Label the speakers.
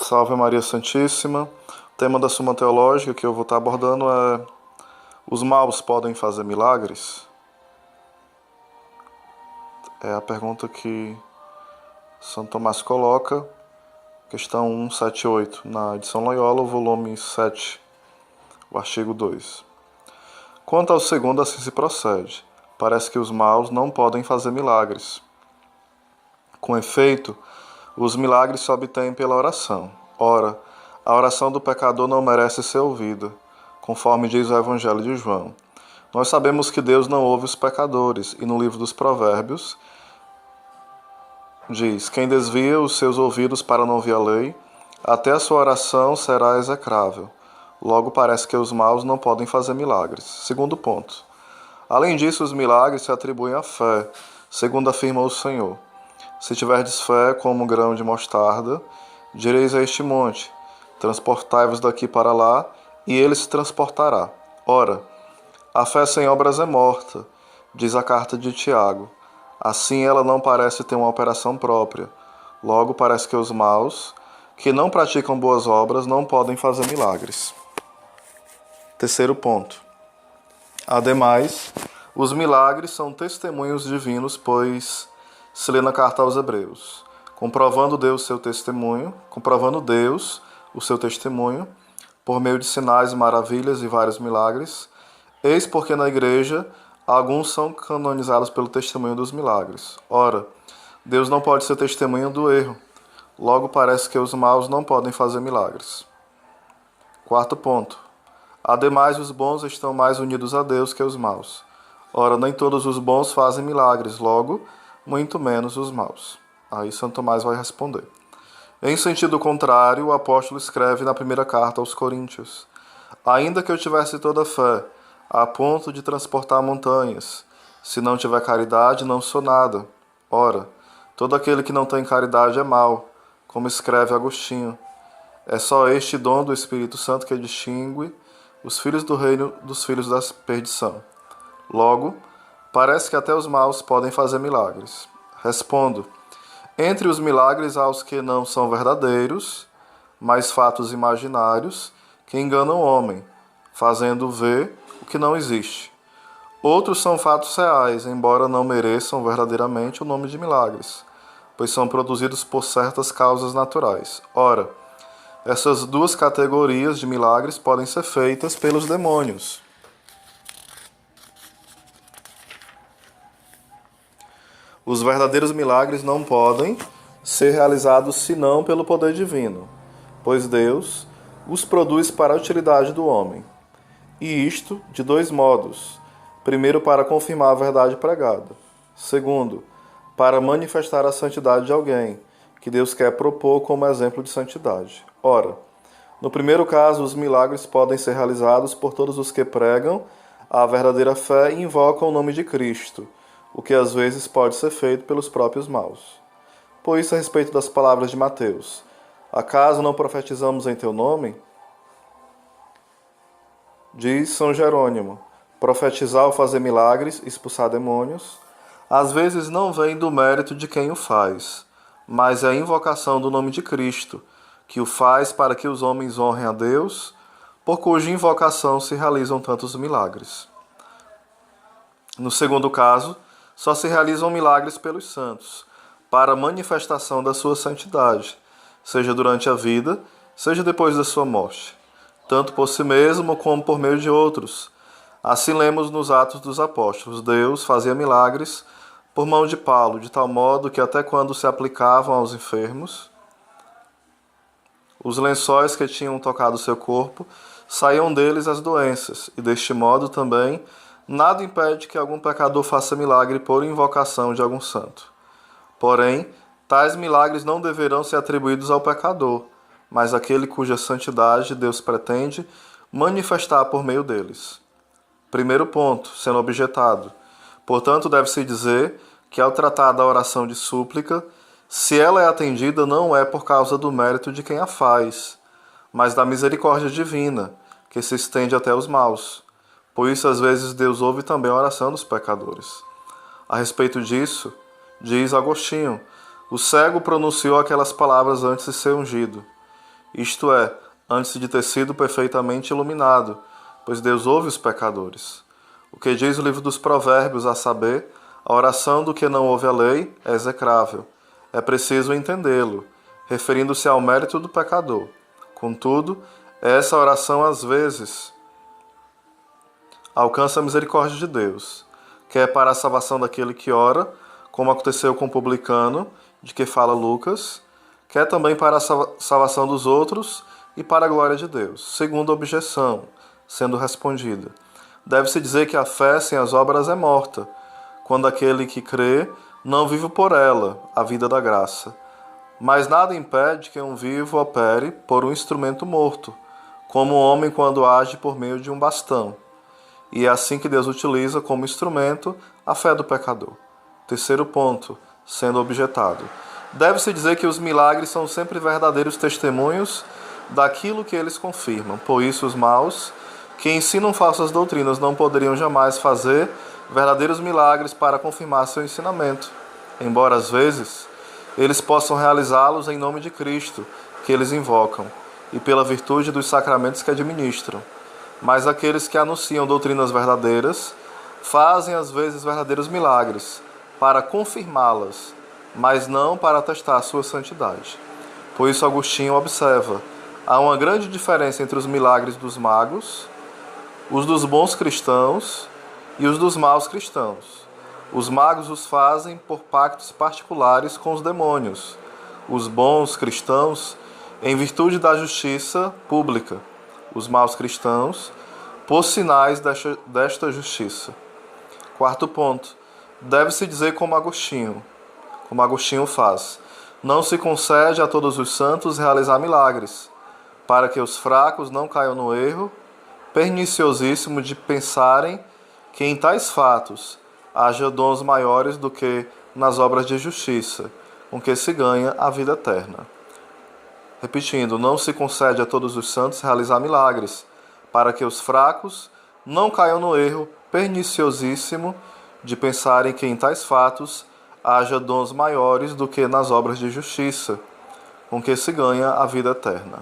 Speaker 1: Salve Maria Santíssima. O tema da Suma Teológica que eu vou estar abordando é: os maus podem fazer milagres? É a pergunta que Santo Tomás coloca, questão 178, na edição Loyola, volume 7, o artigo 2. Quanto ao segundo, assim se procede. Parece que os maus não podem fazer milagres. Com efeito, os milagres se obtêm pela oração. Ora, a oração do pecador não merece ser ouvida, conforme diz o Evangelho de João. Nós sabemos que Deus não ouve os pecadores, e no livro dos Provérbios diz: quem desvia os seus ouvidos para não ouvir a lei, até a sua oração será execrável. Logo, parece que os maus não podem fazer milagres. Segundo ponto. Além disso, os milagres se atribuem à fé, segundo afirma o Senhor. Se tiverdes fé como um grão de mostarda, direis a este monte: transportai-vos daqui para lá, e ele se transportará. Ora, a fé sem obras é morta, diz a carta de Tiago. Assim ela não parece ter uma operação própria. Logo, parece que os maus, que não praticam boas obras, não podem fazer milagres. Terceiro ponto. Ademais, os milagres são testemunhos divinos, pois se lê na carta aos Hebreus: comprovando Deus o seu testemunho, por meio de sinais, maravilhas e vários milagres. Eis porque na igreja alguns são canonizados pelo testemunho dos milagres. Ora, Deus não pode ser testemunha do erro. Logo, parece que os maus não podem fazer milagres. Quarto ponto. Ademais, os bons estão mais unidos a Deus que os maus. Ora, nem todos os bons fazem milagres, logo, muito menos os maus. Aí Santo Tomás vai responder. Em sentido contrário, o apóstolo escreve na primeira carta aos Coríntios: ainda que eu tivesse toda a fé, a ponto de transportar montanhas, se não tiver caridade, não sou nada. Ora, todo aquele que não tem caridade é mau, como escreve Agostinho. É só este dom do Espírito Santo que distingue os filhos do reino dos filhos da perdição. Logo, parece que até os maus podem fazer milagres. Respondo: entre os milagres há os que não são verdadeiros, mas fatos imaginários que enganam o homem, fazendo ver o que não existe. Outros são fatos reais, embora não mereçam verdadeiramente o nome de milagres, pois são produzidos por certas causas naturais. Ora, essas duas categorias de milagres podem ser feitas pelos demônios. Os verdadeiros milagres não podem ser realizados senão pelo poder divino, pois Deus os produz para a utilidade do homem. E isto de dois modos: primeiro, para confirmar a verdade pregada; segundo, para manifestar a santidade de alguém, que Deus quer propor como exemplo de santidade. Ora, no primeiro caso, os milagres podem ser realizados por todos os que pregam a verdadeira fé e invocam o nome de Cristo, o que às vezes pode ser feito pelos próprios maus. Por isso, a respeito das palavras de Mateus: acaso não profetizamos em teu nome? Diz São Jerônimo: profetizar ou fazer milagres, expulsar demônios, às vezes não vem do mérito de quem o faz, mas é a invocação do nome de Cristo, que o faz para que os homens honrem a Deus, por cuja invocação se realizam tantos milagres. No segundo caso, só se realizam milagres pelos santos, para a manifestação da sua santidade, seja durante a vida, seja depois da sua morte, tanto por si mesmo como por meio de outros. Assim lemos nos Atos dos Apóstolos: Deus fazia milagres por mão de Paulo, de tal modo que até quando se aplicavam aos enfermos, os lençóis que tinham tocado seu corpo, saíam deles as doenças, e deste modo também nada impede que algum pecador faça milagre por invocação de algum santo. Porém, tais milagres não deverão ser atribuídos ao pecador, mas àquele cuja santidade Deus pretende manifestar por meio deles. Primeiro ponto, sendo objetado: portanto, deve-se dizer que, ao tratar da oração de súplica, se ela é atendida, não é por causa do mérito de quem a faz, mas da misericórdia divina, que se estende até os maus. Por isso, às vezes, Deus ouve também a oração dos pecadores. A respeito disso, diz Agostinho: o cego pronunciou aquelas palavras antes de ser ungido. isto é, antes de ter sido perfeitamente iluminado, pois Deus ouve os pecadores. O que diz o livro dos Provérbios, a saber, a oração do que não ouve a lei é execrável. É preciso entendê-lo, referindo-se ao mérito do pecador. Contudo, essa oração às vezes alcança a misericórdia de Deus, quer para a salvação daquele que ora, como aconteceu com o publicano, de que fala Lucas, quer também para a salvação dos outros e para a glória de Deus. Segunda objeção, sendo respondida. Deve-se dizer que a fé sem as obras é morta, quando aquele que crê não vive por ela, a vida da graça. Mas nada impede que um vivo opere por um instrumento morto, como o homem quando age por meio de um bastão. E é assim que Deus utiliza como instrumento a fé do pecador. Terceiro ponto, sendo objetado. Deve-se dizer que os milagres são sempre verdadeiros testemunhos daquilo que eles confirmam. Por isso, os maus, que ensinam falsas doutrinas, não poderiam jamais fazer verdadeiros milagres para confirmar seu ensinamento, embora às vezes eles possam realizá-los em nome de Cristo, que eles invocam, e pela virtude dos sacramentos que administram. Mas aqueles que anunciam doutrinas verdadeiras fazem às vezes verdadeiros milagres para confirmá-las, mas não para atestar sua santidade. Por isso Agostinho observa: há uma grande diferença entre os milagres dos magos, os dos bons cristãos e os dos maus cristãos. Os magos os fazem por pactos particulares com os demônios, os bons cristãos em virtude da justiça pública, os maus cristãos por sinais desta justiça. Quarto ponto, deve-se dizer como Agostinho faz: não se concede a todos os santos realizar milagres, para que os fracos não caiam no erro perniciosíssimo de pensarem que em tais fatos haja dons maiores do que nas obras de justiça, com que se ganha a vida eterna. Repetindo, não se concede a todos os santos realizar milagres, para que os fracos não caiam no erro perniciosíssimo de pensarem que em tais fatos haja dons maiores do que nas obras de justiça, com que se ganha a vida eterna.